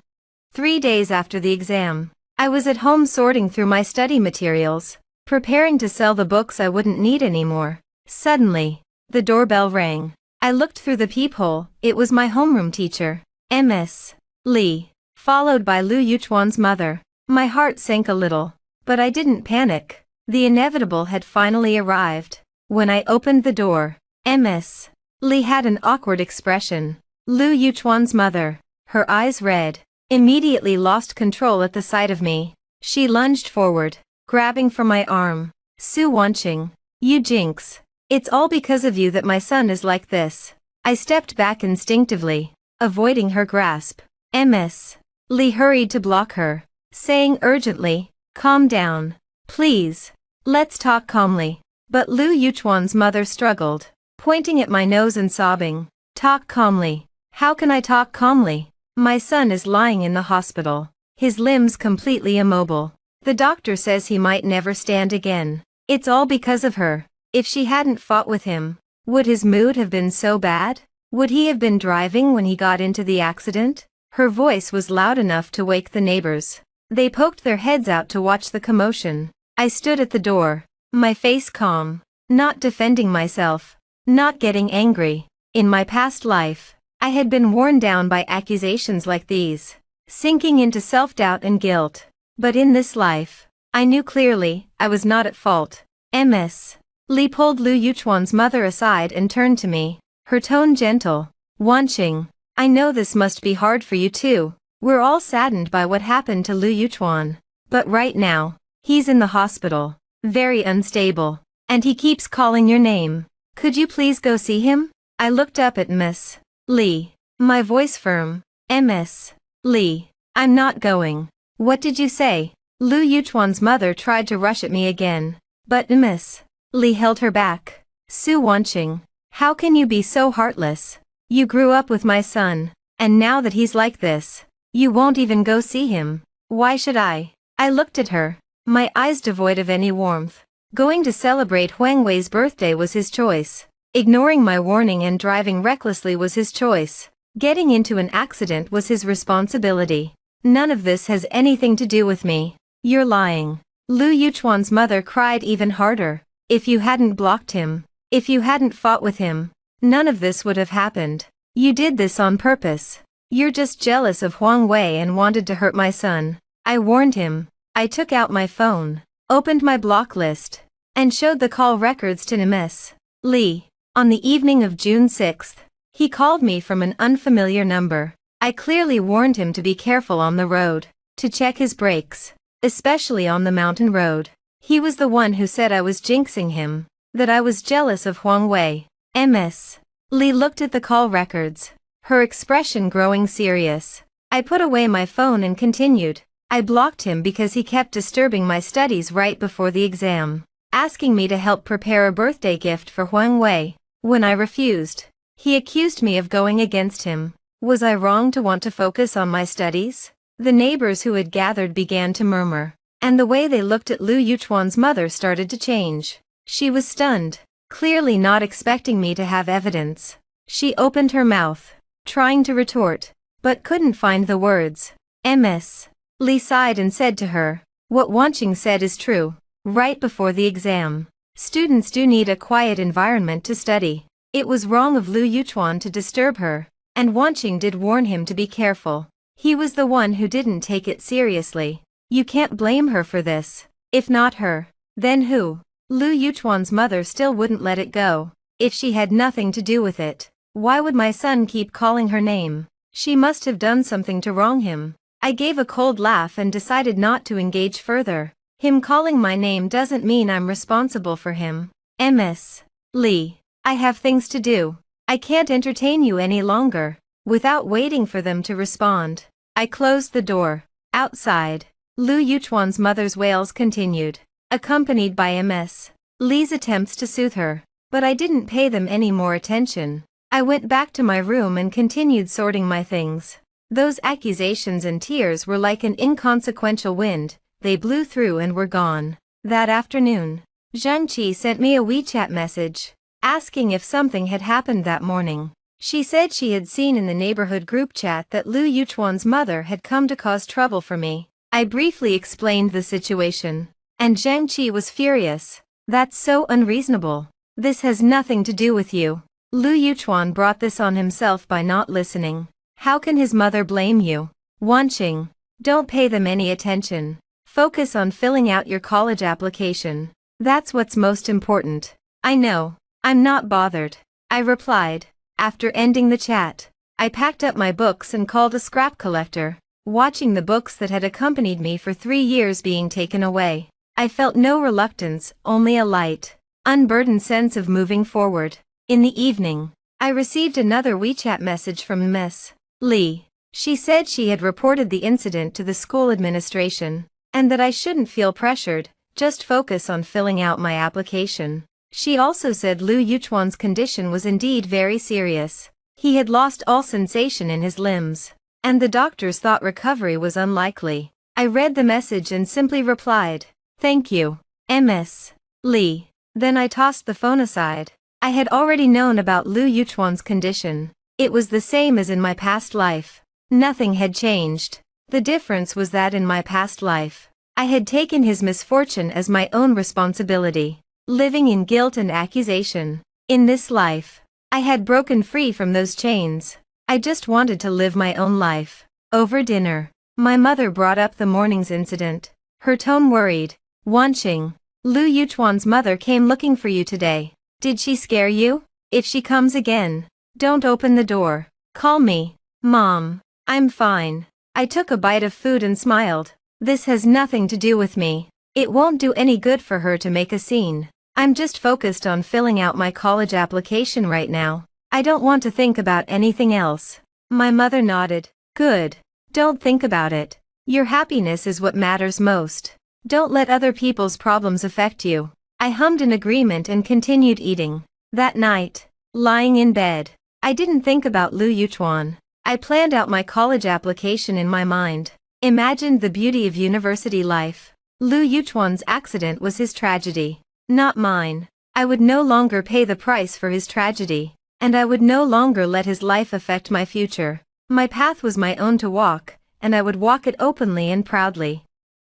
3 days after the exam, I was at home sorting through my study materials, preparing to sell the books I wouldn't need anymore. Suddenly, the doorbell rang. I looked through the peephole. It was my homeroom teacher, Ms. Lee, followed by Lu Yuchuan's mother. My heart sank a little, but I didn't panic. The inevitable had finally arrived. When I opened the door, Ms. Lee had an awkward expression. Lu Yuchuan's mother, her eyes red, immediately lost control at the sight of me. She lunged forward, grabbing for my arm. Su Wanqing, you jinx. It's all because of you that my son is like this. I stepped back instinctively, avoiding her grasp. Ms. Lee hurried to block her, saying urgently, calm down. Please. Let's talk calmly. But Lu Yuchuan's mother struggled, pointing at my nose and sobbing. Talk calmly. How can I talk calmly? My son is lying in the hospital, his limbs completely immobile. The doctor says he might never stand again. It's all because of her. If she hadn't fought with him, would his mood have been so bad? Would he have been driving when he got into the accident? Her voice was loud enough to wake the neighbors. They poked their heads out to watch the commotion. I stood at the door, my face calm, not defending myself, not getting angry. In my past life, I had been worn down by accusations like these, sinking into self-doubt and guilt. But in this life, I knew clearly, I was not at fault. Ms. Lee pulled Lu Yuchuan's mother aside and turned to me, her tone gentle. Wanqing, I know this must be hard for you too. We're all saddened by what happened to Lu Yuchuan. But right now, he's in the hospital, very unstable, and he keeps calling your name. Could you please go see him? I looked up at Miss Lee, my voice firm. Ms. Lee, I'm not going. What did you say? Lu Yuchuan's mother tried to rush at me again, but Miss Lee held her back. Su Wanqing, how can you be so heartless? You grew up with my son, and now that he's like this, you won't even go see him. Why should I? I looked at her, my eyes devoid of any warmth. Going to celebrate Huang Wei's birthday was his choice. Ignoring my warning and driving recklessly was his choice. Getting into an accident was his responsibility. None of this has anything to do with me. You're lying. Lu Yuchuan's mother cried even harder. If you hadn't blocked him, if you hadn't fought with him, none of this would have happened. You did this on purpose. You're just jealous of Huang Wei and wanted to hurt my son. I warned him. I took out my phone, opened my block list, and showed the call records to Ms. Lee. On the evening of June 6th, he called me from an unfamiliar number. I clearly warned him to be careful on the road, to check his brakes, especially on the mountain road. He was the one who said I was jinxing him, that I was jealous of Huang Wei. Ms. Lee looked at the call records, her expression growing serious. I put away my phone and continued. I blocked him because he kept disturbing my studies right before the exam, asking me to help prepare a birthday gift for Huang Wei. When I refused, he accused me of going against him. Was I wrong to want to focus on my studies? The neighbors who had gathered began to murmur, and the way they looked at Lu Yuchuan's mother started to change. She was stunned, clearly not expecting me to have evidence. She opened her mouth, trying to retort, but couldn't find the words. Ms. Lee sighed and said to her, what Wanqing said is true. Right before the exam, students do need a quiet environment to study. It was wrong of Lu Yuchuan to disturb her, and Wanqing did warn him to be careful. He was the one who didn't take it seriously. You can't blame her for this. If not her, then who? Lu Yuchuan's mother still wouldn't let it go. If she had nothing to do with it, why would my son keep calling her name? She must have done something to wrong him. I gave a cold laugh and decided not to engage further. Him calling my name doesn't mean I'm responsible for him. Ms. Lee, I have things to do. I can't entertain you any longer. Without waiting for them to respond, I closed the door. Outside, Lu Yuchuan's mother's wails continued, accompanied by Ms. Lee's attempts to soothe her, but I didn't pay them any more attention. I went back to my room and continued sorting my things. Those accusations and tears were like an inconsequential wind. They blew through and were gone. That afternoon, Zhang Qi sent me a WeChat message, asking if something had happened that morning. She said she had seen in the neighborhood group chat that Lu Yuchuan's mother had come to cause trouble for me. I briefly explained the situation, and Zhang Qi was furious. That's so unreasonable. This has nothing to do with you. Lu Yuchuan brought this on himself by not listening. How can his mother blame you? Wanqing, don't pay them any attention. Focus on filling out your college application. That's what's most important. I know. I'm not bothered. I replied. After ending the chat, I packed up my books and called a scrap collector. Watching the books that had accompanied me for 3 years being taken away, I felt no reluctance, only a light, unburdened sense of moving forward. In the evening, I received another WeChat message from Miss Lee. She said she had reported the incident to the school administration, and that I shouldn't feel pressured, just focus on filling out my application. She also said Lu Yuchuan's condition was indeed very serious. He had lost all sensation in his limbs, and the doctors thought recovery was unlikely. I read the message and simply replied, "Thank you, Ms. Lee." Then I tossed the phone aside. I had already known about Lu Yuchuan's condition. It was the same as in my past life. Nothing had changed. The difference was that in my past life, I had taken his misfortune as my own responsibility, living in guilt and accusation. In this life, I had broken free from those chains. I just wanted to live my own life. Over dinner, my mother brought up the morning's incident, her tone worried. "Wanqing, Lu Yuchuan's mother came looking for you today. Did she scare you? If she comes again, don't open the door. Call me." "Mom, I'm fine." I took a bite of food and smiled. "This has nothing to do with me. It won't do any good for her to make a scene. I'm just focused on filling out my college application right now. I don't want to think about anything else." My mother nodded. "Good. Don't think about it. Your happiness is what matters most. Don't let other people's problems affect you." I hummed in agreement and continued eating. That night, lying in bed, I didn't think about Lu Yuchuan. I planned out my college application in my mind, imagined the beauty of university life. Lu Yuchuan's accident was his tragedy, not mine. I would no longer pay the price for his tragedy, and I would no longer let his life affect my future. My path was my own to walk, and I would walk it openly and proudly.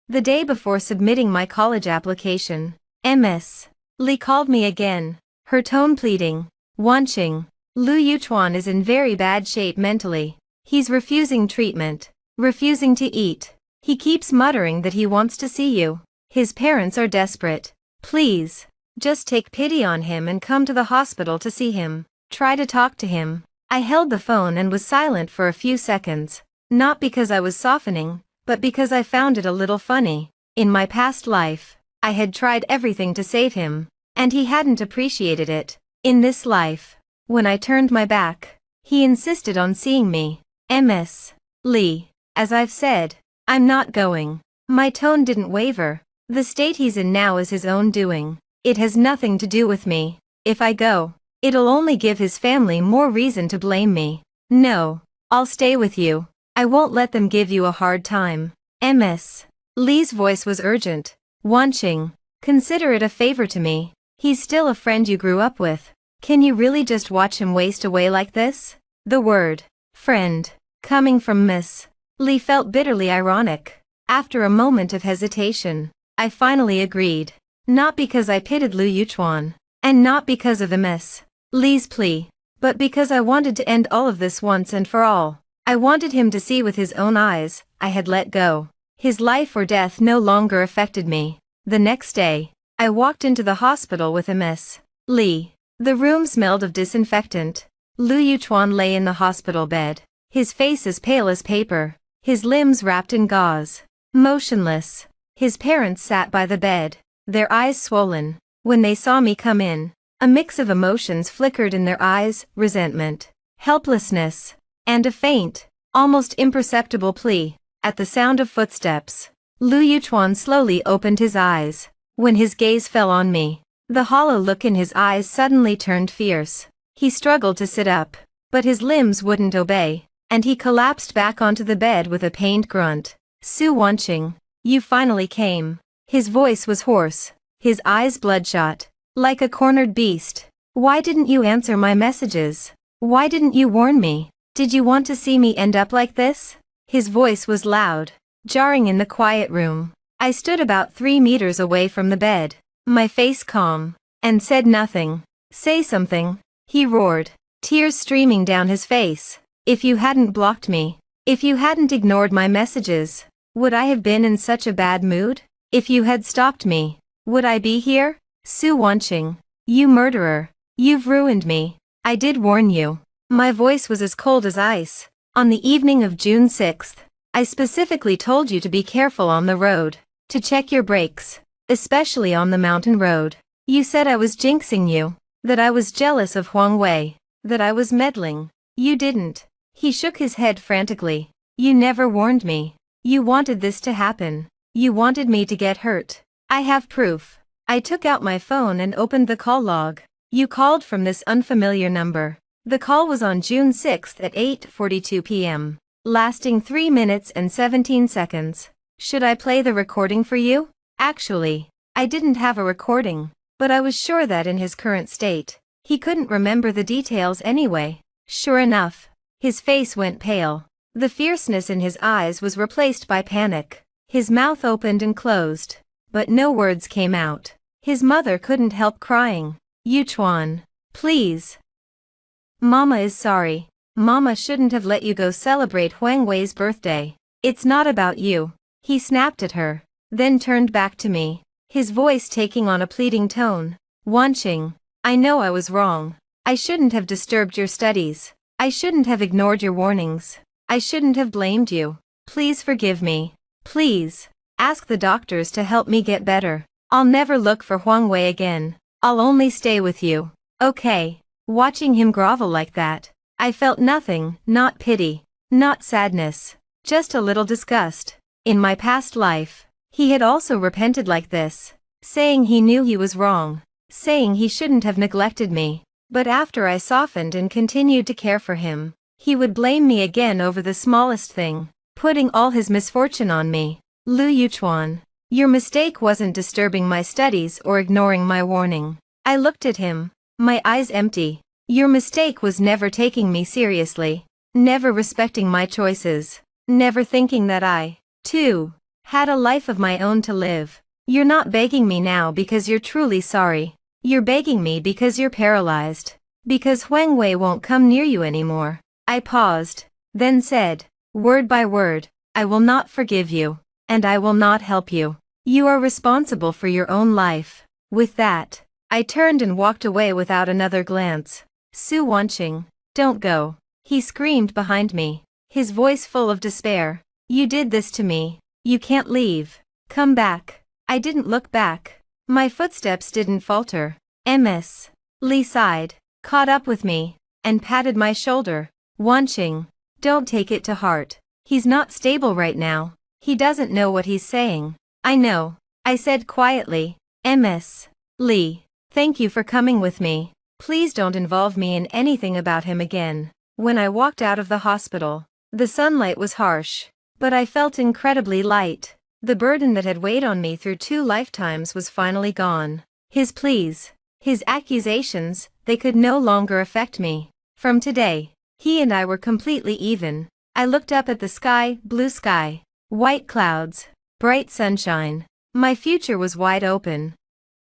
The day before submitting my college application, Ms. Lee called me again, her tone pleading. "Wanqing, Lu Yuchuan is in very bad shape mentally. He's refusing treatment, refusing to eat. He keeps muttering that he wants to see you. His parents are desperate. Please, just take pity on him and come to the hospital to see him. Try to talk to him." I held the phone and was silent for a few seconds, not because I was softening, but because I found it a little funny. In my past life, I had tried everything to save him, and he hadn't appreciated it. In this life, when I turned my back, he insisted on seeing me. "Ms. Lee, as I've said, I'm not going." My tone didn't waver. "The state he's in now is his own doing. It has nothing to do with me. If I go, it'll only give his family more reason to blame me. No, I'll stay with you. I won't let them give you a hard time." Ms. Lee's voice was urgent. "Wanqing, consider it a favor to me. He's still a friend you grew up with. Can you really just watch him waste away like this?" The word, friend, coming from Miss Lee felt bitterly ironic. After a moment of hesitation, I finally agreed. Not because I pitied Lu Yuchuan, and not because of Ms. Lee's plea, but because I wanted to end all of this once and for all. I wanted him to see with his own eyes. I had let go. His life or death no longer affected me. The next day, I walked into the hospital with Ms. Lee. The room smelled of disinfectant. Lu Yuchuan lay in the hospital bed, his face as pale as paper, his limbs wrapped in gauze, motionless. His parents sat by the bed, their eyes swollen. When they saw me come in, a mix of emotions flickered in their eyes: resentment, helplessness, and a faint, almost imperceptible plea. At the sound of footsteps, Lu Yuchuan slowly opened his eyes. When his gaze fell on me, the hollow look in his eyes suddenly turned fierce. He struggled to sit up, but his limbs wouldn't obey, and he collapsed back onto the bed with a pained grunt. "Su Wanqing, you finally came." His voice was hoarse, his eyes bloodshot, like a cornered beast. "Why didn't you answer my messages? Why didn't you warn me? Did you want to see me end up like this?" His voice was loud, jarring in the quiet room. I stood about 3 meters away from the bed, my face calm, and said nothing. "Say something," he roared, tears streaming down his face. "If you hadn't blocked me, if you hadn't ignored my messages, would I have been in such a bad mood? If you had stopped me, would I be here? Su Wanqing, you murderer, you've ruined me. I did warn you. My voice was as cold as ice. On the evening of June 6th, I specifically told you to be careful on the road, to check your brakes, especially on the mountain road. You said I was jinxing you, that I was jealous of Huang Wei, that I was meddling. You didn't. He shook his head frantically. You never warned me. You wanted this to happen. You wanted me to get hurt. I have proof. I took out my phone and opened the call log. You called from this unfamiliar number. The call was on June 6th at 8:42 p.m., lasting 3 minutes and 17 seconds. Should I play the recording for you? Actually, I didn't have a recording, but I was sure that in his current state, he couldn't remember the details anyway. Sure enough, his face went pale. The fierceness in his eyes was replaced by panic. His mouth opened and closed, but no words came out. His mother couldn't help crying. Yuchuan, please. Mama is sorry. Mama shouldn't have let you go celebrate Huang Wei's birthday. It's not about you. He snapped at her, then turned back to me, his voice taking on a pleading tone. Wanqing, I know I was wrong. I shouldn't have disturbed your studies. I shouldn't have ignored your warnings. I shouldn't have blamed you. Please forgive me. Please. Ask the doctors to help me get better. I'll never look for Huang Wei again. I'll only stay with you. Okay. Watching him grovel like that, I felt nothing, not pity, not sadness, just a little disgust. In my past life, he had also repented like this, saying he knew he was wrong, saying he shouldn't have neglected me, but after I softened and continued to care for him, he would blame me again over the smallest thing, putting all his misfortune on me. Lu Yuchuan, your mistake wasn't disturbing my studies or ignoring my warning. I looked at him, my eyes empty. Your mistake was never taking me seriously, never respecting my choices, never thinking that I, too, had a life of my own to live. You're not begging me now because you're truly sorry. You're begging me because you're paralyzed. Because Huang Wei won't come near you anymore. I paused, then said, word by word, I will not forgive you, and I will not help you. You are responsible for your own life. With that, I turned and walked away without another glance. Su Wanqing, don't go. He screamed behind me, his voice full of despair. You did this to me. You can't leave. Come back. I didn't look back. My footsteps didn't falter. Ms. Li sighed, caught up with me, and patted my shoulder. Wanqing, don't take it to heart. He's not stable right now. He doesn't know what he's saying. I know, I said quietly. Ms. Li. Thank you for coming with me. Please don't involve me in anything about him again. When I walked out of the hospital, the sunlight was harsh, but I felt incredibly light. The burden that had weighed on me through 2 lifetimes was finally gone. His pleas, his accusations, they could no longer affect me. From today, he and I were completely even. I looked up at the sky, blue sky, white clouds, bright sunshine. My future was wide open.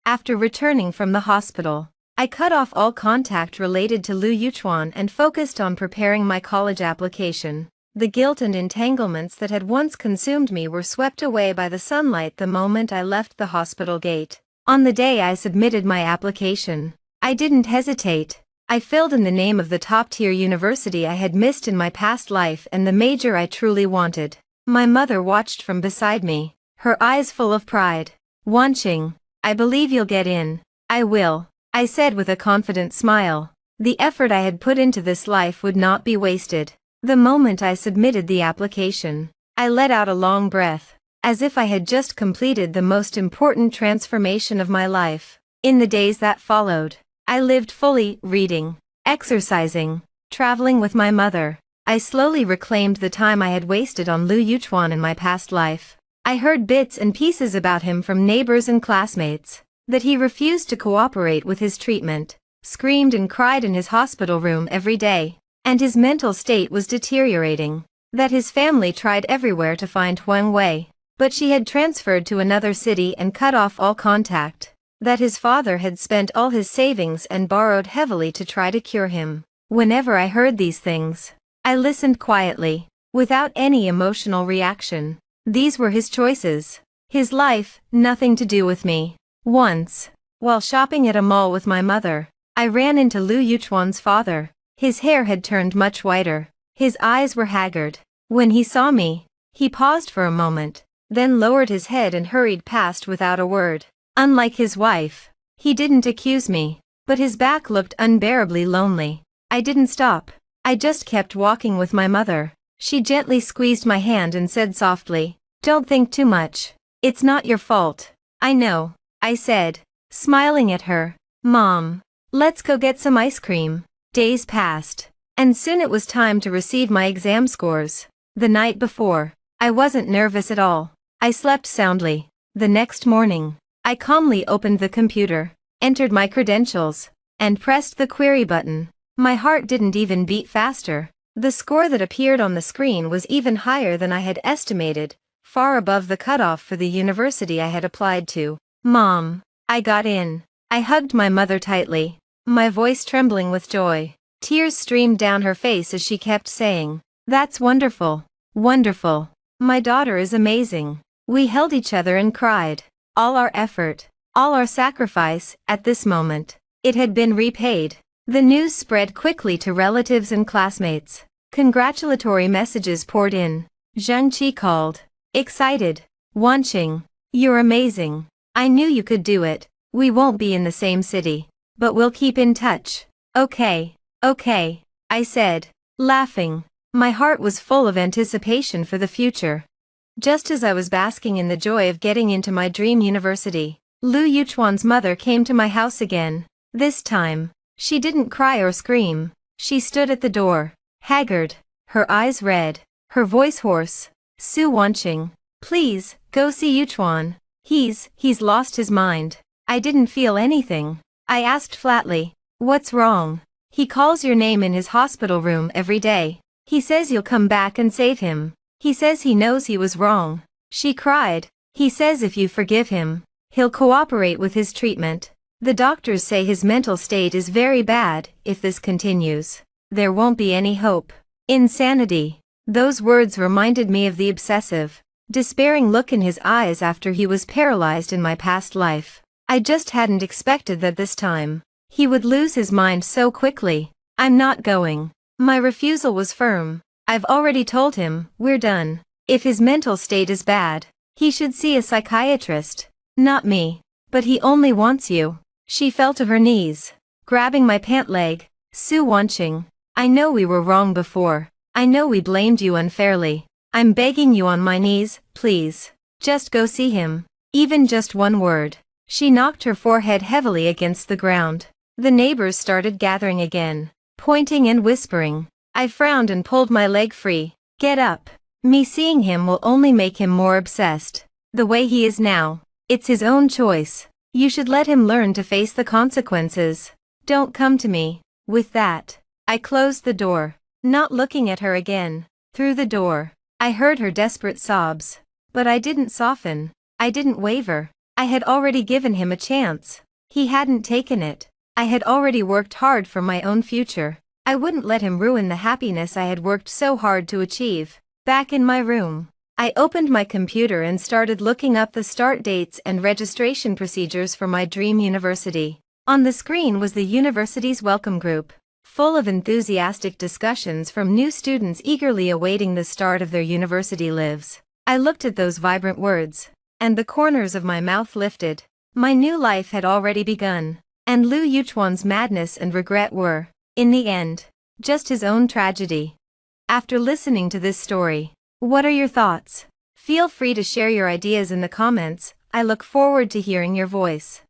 After returning from the hospital, I cut off all contact related to Lu Yuchuan and focused on preparing my college application. The guilt and entanglements that had once consumed me were swept away by the sunlight the moment I left the hospital gate. On the day I submitted my application, I didn't hesitate. I filled in the name of the top-tier university I had missed in my past life and the major I truly wanted. My mother watched from beside me, her eyes full of pride. Wanqing, I believe you'll get in. I will, I said with a confident smile. The effort I had put into this life would not be wasted. The moment I submitted the application, I let out a long breath, as if I had just completed the most important transformation of my life. In the days that followed, I lived fully, reading, exercising, traveling with my mother. I slowly reclaimed the time I had wasted on Lu Yuchuan in my past life. I heard bits and pieces about him from neighbors and classmates, that he refused to cooperate with his treatment, screamed and cried in his hospital room every day, and his mental state was deteriorating, that his family tried everywhere to find Huang Wei, but she had transferred to another city and cut off all contact, that his father had spent all his savings and borrowed heavily to try to cure him. Whenever I heard these things, I listened quietly, without any emotional reaction. These were his choices, his life, nothing to do with me. Once, while shopping at a mall with my mother, I ran into Lu Yuchuan's father. His hair had turned much whiter. His eyes were haggard. When he saw me, he paused for a moment, then lowered his head and hurried past without a word. Unlike his wife, he didn't accuse me, but his back looked unbearably lonely. I didn't stop. I just kept walking with my mother. She gently squeezed my hand and said softly, "Don't think too much. It's not your fault." "I know," I said, smiling at her. "Mom, let's go get some ice cream." Days passed, and soon it was time to receive my exam scores. The night before, I wasn't nervous at all. I slept soundly. The next morning, I calmly opened the computer, entered my credentials, and pressed the query button. My heart didn't even beat faster. The score that appeared on the screen was even higher than I had estimated, far above the cutoff for the university I had applied to. "Mom, I got in." I hugged my mother tightly, my voice trembling with joy. Tears streamed down her face as she kept saying, "That's wonderful. Wonderful. My daughter is amazing." We held each other and cried. All our effort, all our sacrifice, at this moment, it had been repaid. The news spread quickly to relatives and classmates. Congratulatory messages poured in. Zhengqi called, excited. "Wanqing, you're amazing. I knew you could do it. We won't be in the same city, but we'll keep in touch." Okay, I said, laughing. My heart was full of anticipation for the future. Just as I was basking in the joy of getting into my dream university, Lu Yuchuan's mother came to my house again. This time, she didn't cry or scream. She stood at the door, haggard, her eyes red, her voice hoarse. "Su Wanqing, please, go see Yuchuan. He's lost his mind." I didn't feel anything. I asked flatly, "What's wrong?" "He calls your name in his hospital room every day. He says you'll come back and save him. He says he knows he was wrong." She cried. "He says if you forgive him, he'll cooperate with his treatment. The doctors say his mental state is very bad. If this continues, there won't be any hope." Insanity. Those words reminded me of the obsessive, despairing look in his eyes after he was paralyzed in my past life. I just hadn't expected that this time he would lose his mind so quickly. "I'm not going." My refusal was firm. "I've already told him, we're done. If his mental state is bad, he should see a psychiatrist. Not me." "But he only wants you." She fell to her knees, grabbing my pant leg. "Su Wanqing, I know we were wrong before. I know we blamed you unfairly. I'm begging you on my knees, please. Just go see him. Even just one word." She knocked her forehead heavily against the ground. The neighbors started gathering again, pointing and whispering. I frowned and pulled my leg free. "Get up. Me seeing him will only make him more obsessed. The way he is now, it's his own choice. You should let him learn to face the consequences. Don't come to me." With that, I closed the door, not looking at her again. Through the door, I heard her desperate sobs. But I didn't soften. I didn't waver. I had already given him a chance. He hadn't taken it. I had already worked hard for my own future. I wouldn't let him ruin the happiness I had worked so hard to achieve. Back in my room, I opened my computer and started looking up the start dates and registration procedures for my dream university. On the screen was the university's welcome group, full of enthusiastic discussions from new students eagerly awaiting the start of their university lives. I looked at those vibrant words, and the corners of my mouth lifted. My new life had already begun, and Lu Yuchuan's madness and regret were, in the end, just his own tragedy. After listening to this story, what are your thoughts? Feel free to share your ideas in the comments. I look forward to hearing your voice.